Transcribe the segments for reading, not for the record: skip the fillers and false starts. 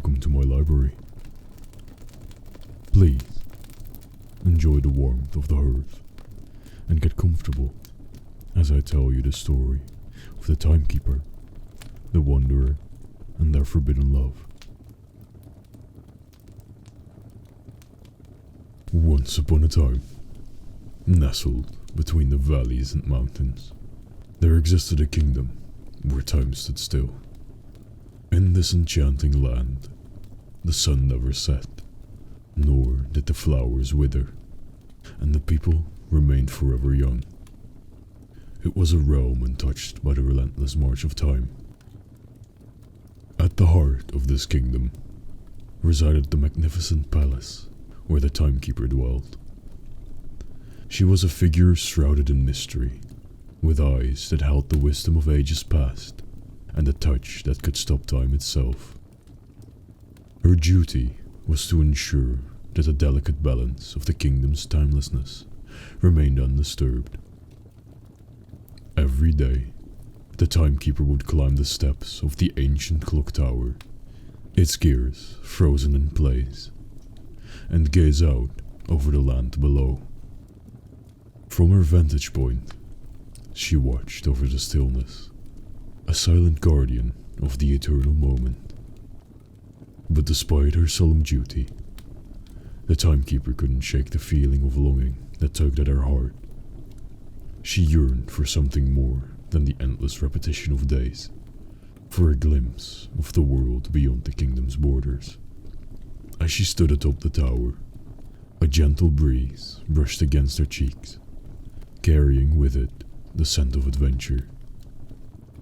welcome to my library. Please, enjoy the warmth of the hearth and get comfortable as I tell you the story of the timekeeper, the wanderer, and their forbidden love. Once upon a time, nestled between the valleys and mountains, there existed a kingdom where time stood still. In this enchanting land, the sun never set, nor did the flowers wither, and the people remained forever young. It was a realm untouched by the relentless march of time. At the heart of this kingdom resided the magnificent palace where the timekeeper dwelled. She was a figure shrouded in mystery, with eyes that held the wisdom of ages past, and a touch that could stop time itself. Her duty was to ensure that the delicate balance of the kingdom's timelessness remained undisturbed. Every day, the timekeeper would climb the steps of the ancient clock tower, its gears frozen in place, and gaze out over the land below. From her vantage point, she watched over the stillness, a silent guardian of the eternal moment. But despite her solemn duty, the timekeeper couldn't shake the feeling of longing that tugged at her heart. She yearned for something more than the endless repetition of days, for a glimpse of the world beyond the kingdom's borders. As she stood atop the tower, a gentle breeze brushed against her cheeks, carrying with it the scent of adventure.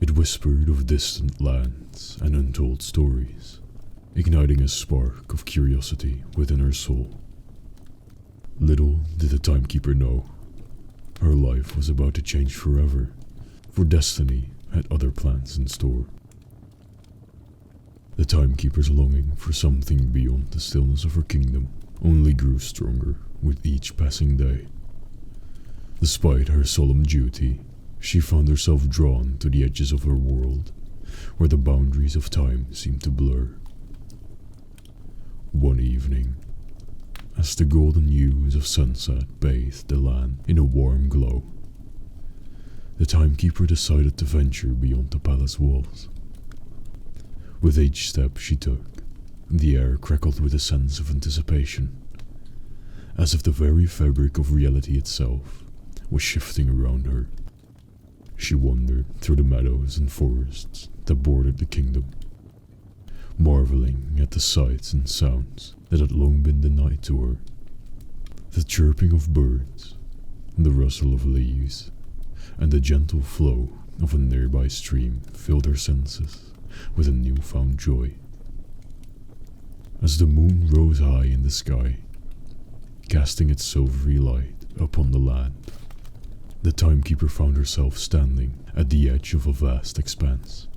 It whispered of distant lands and untold stories, igniting a spark of curiosity within her soul. Little did the timekeeper know, her life was about to change forever, for destiny had other plans in store. The timekeeper's longing for something beyond the stillness of her kingdom only grew stronger with each passing day. Despite her solemn duty, she found herself drawn to the edges of her world, where the boundaries of time seemed to blur. One evening, as the golden hues of sunset bathed the land in a warm glow, the timekeeper decided to venture beyond the palace walls. With each step she took, the air crackled with a sense of anticipation, as if the very fabric of reality itself was shifting around her. She wandered through the meadows and forests that bordered the kingdom, marveling at the sights and sounds that had long been denied to her. The chirping of birds, the rustle of leaves, and the gentle flow of a nearby stream filled her senses with a newfound joy. As the moon rose high in the sky, casting its silvery light upon the land, the timekeeper found herself standing at the edge of a vast expanse.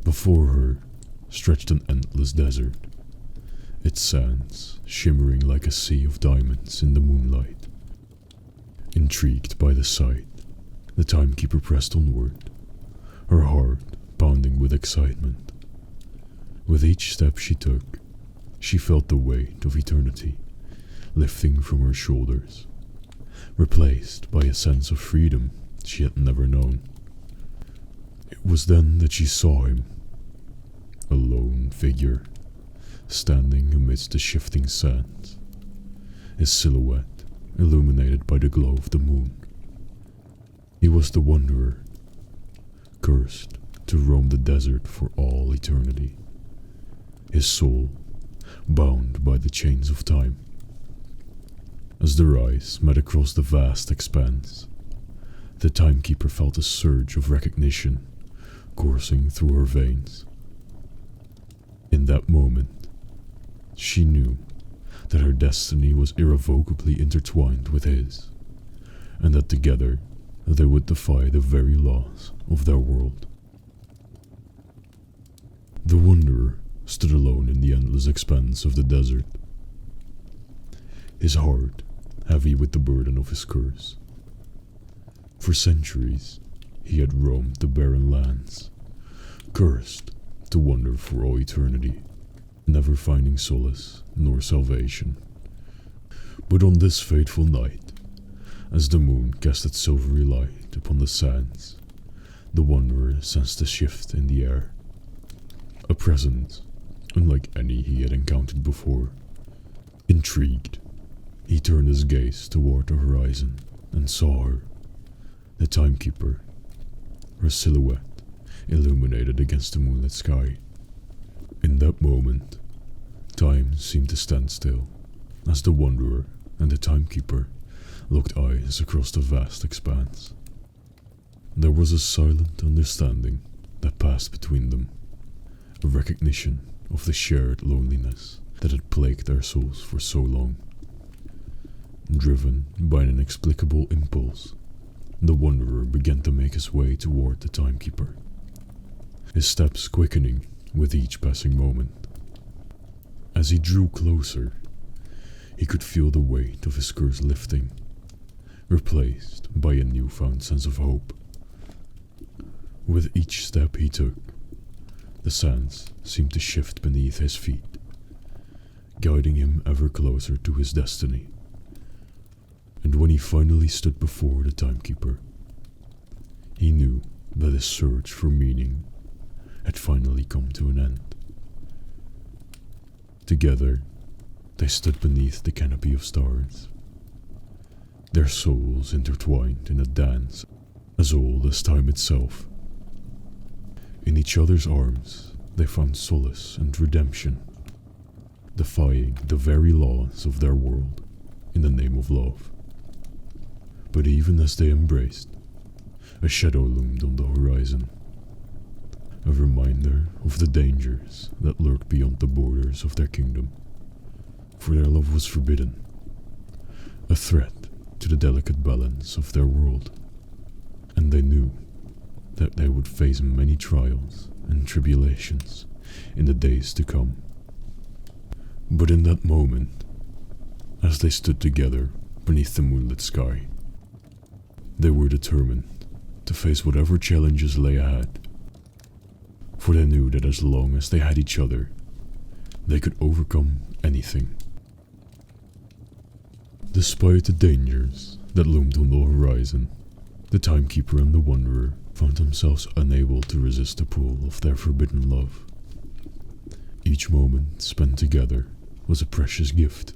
Before her stretched an endless desert, its sands shimmering like a sea of diamonds in the moonlight. Intrigued by the sight, the timekeeper pressed onward, her heart pounding with excitement. With each step she took, she felt the weight of eternity lifting from her shoulders, replaced by a sense of freedom she had never known. It was then that she saw him, a lone figure, standing amidst the shifting sands, his silhouette illuminated by the glow of the moon. He was the wanderer, cursed to roam the desert for all eternity, his soul bound by the chains of time. As their eyes met across the vast expanse, the timekeeper felt a surge of recognition coursing through her veins. In that moment, she knew that her destiny was irrevocably intertwined with his, and that together they would defy the very laws of their world. The wanderer stood alone in the endless expanse of the desert, his heart heavy with the burden of his curse. For centuries, he had roamed the barren lands, cursed to wander for all eternity, never finding solace nor salvation. But on this fateful night, as the moon cast its silvery light upon the sands, the wanderer sensed a shift in the air. A presence, unlike any he had encountered before. Intrigued, he turned his gaze toward the horizon and saw her, the timekeeper, her silhouette illuminated against the moonlit sky. In that moment, time seemed to stand still, as the wanderer and the timekeeper locked eyes across the vast expanse. There was a silent understanding that passed between them, a recognition of the shared loneliness that had plagued their souls for so long. Driven by an inexplicable impulse, the wanderer began to make his way toward the timekeeper, his steps quickening with each passing moment. As he drew closer, he could feel the weight of his curse lifting, replaced by a newfound sense of hope. With each step he took, the sands seemed to shift beneath his feet, guiding him ever closer to his destiny. And when he finally stood before the timekeeper, he knew that his search for meaning had finally come to an end. Together, they stood beneath the canopy of stars, their souls intertwined in a dance as old as time itself. In each other's arms, they found solace and redemption, defying the very laws of their world in the name of love. But even as they embraced, a shadow loomed on the horizon, a reminder of the dangers that lurked beyond the borders of their kingdom. For their love was forbidden, a threat to the delicate balance of their world, and they knew that they would face many trials and tribulations in the days to come. But in that moment, as they stood together beneath the moonlit sky, they were determined to face whatever challenges lay ahead, for they knew that as long as they had each other, they could overcome anything. Despite the dangers that loomed on the horizon, the timekeeper and the wanderer found themselves unable to resist the pull of their forbidden love. Each moment spent together was a precious gift,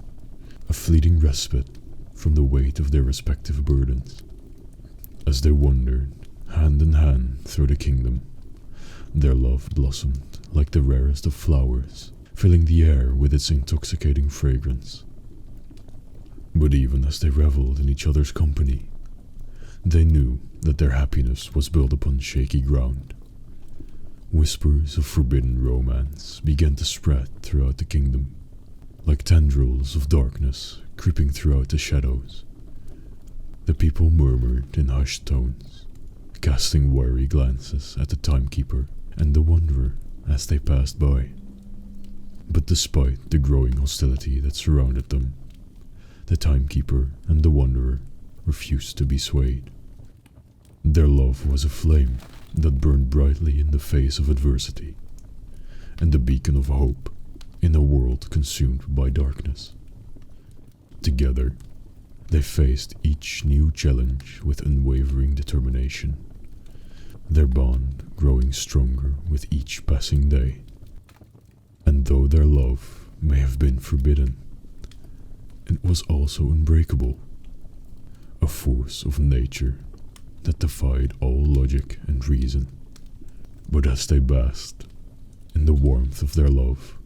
a fleeting respite from the weight of their respective burdens. As they wandered hand in hand through the kingdom, their love blossomed like the rarest of flowers, filling the air with its intoxicating fragrance. But even as they reveled in each other's company, they knew that their happiness was built upon shaky ground. Whispers of forbidden romance began to spread throughout the kingdom, like tendrils of darkness creeping throughout the shadows. The people murmured in hushed tones, casting wary glances at the timekeeper and the wanderer as they passed by. But despite the growing hostility that surrounded them, the timekeeper and the wanderer refused to be swayed. Their love was a flame that burned brightly in the face of adversity, and a beacon of hope in a world consumed by darkness. Together, they faced each new challenge with unwavering determination, their bond growing stronger with each passing day. And though their love may have been forbidden, it was also unbreakable, a force of nature that defied all logic and reason. But as they basked in the warmth of their love,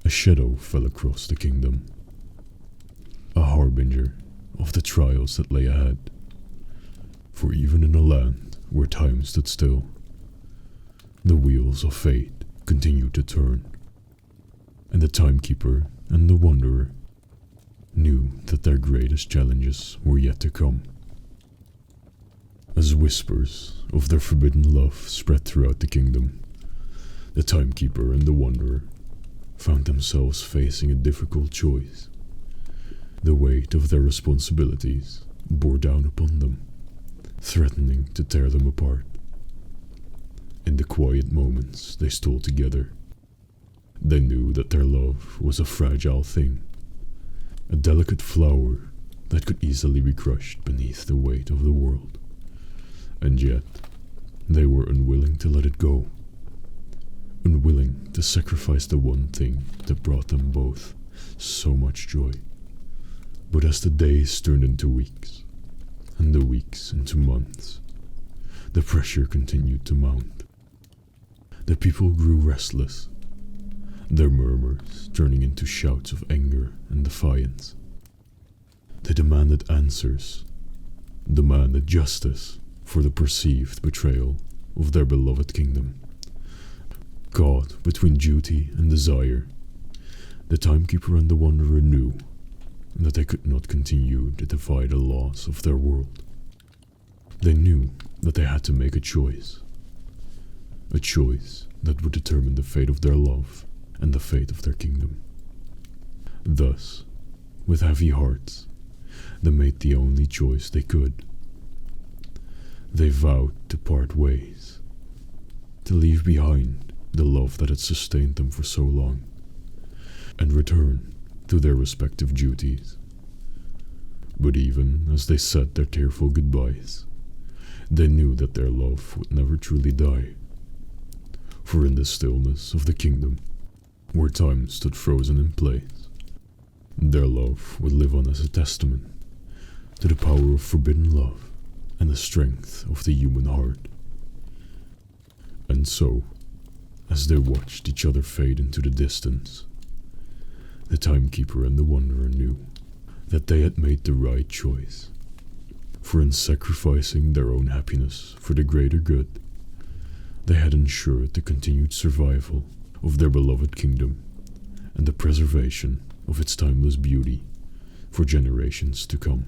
a shadow fell across the kingdom, a harbinger of the trials that lay ahead. For even in a land where time stood still, the wheels of fate continued to turn, and the timekeeper and the wanderer knew that their greatest challenges were yet to come. As whispers of their forbidden love spread throughout the kingdom, the timekeeper and the wanderer found themselves facing a difficult choice. The weight of their responsibilities bore down upon them, threatening to tear them apart. In the quiet moments they stole together, They knew that their love was a fragile thing, a delicate flower that could easily be crushed beneath the weight of the world. And yet, they were unwilling to let it go, unwilling to sacrifice the one thing that brought them both so much joy. But as the days turned into weeks, and the weeks into months, the pressure continued to mount. The people grew restless, their murmurs turning into shouts of anger and defiance. They demanded answers, demanded justice for the perceived betrayal of their beloved kingdom. Caught between duty and desire, the timekeeper and the wanderer knew that they could not continue to defy the laws of their world. They knew that they had to make a choice that would determine the fate of their love and the fate of their kingdom. Thus, with heavy hearts, they made the only choice they could. They vowed to part ways, to leave behind the love that had sustained them for so long, and return to their respective duties. But even as they said their tearful goodbyes, they knew that their love would never truly die. For in the stillness of the kingdom, where time stood frozen in place, their love would live on as a testament to the power of forbidden love and the strength of the human heart. And so, as they watched each other fade into the distance, the timekeeper and the wanderer knew that they had made the right choice. For in sacrificing their own happiness for the greater good, they had ensured the continued survival of their beloved kingdom and the preservation of its timeless beauty for generations to come.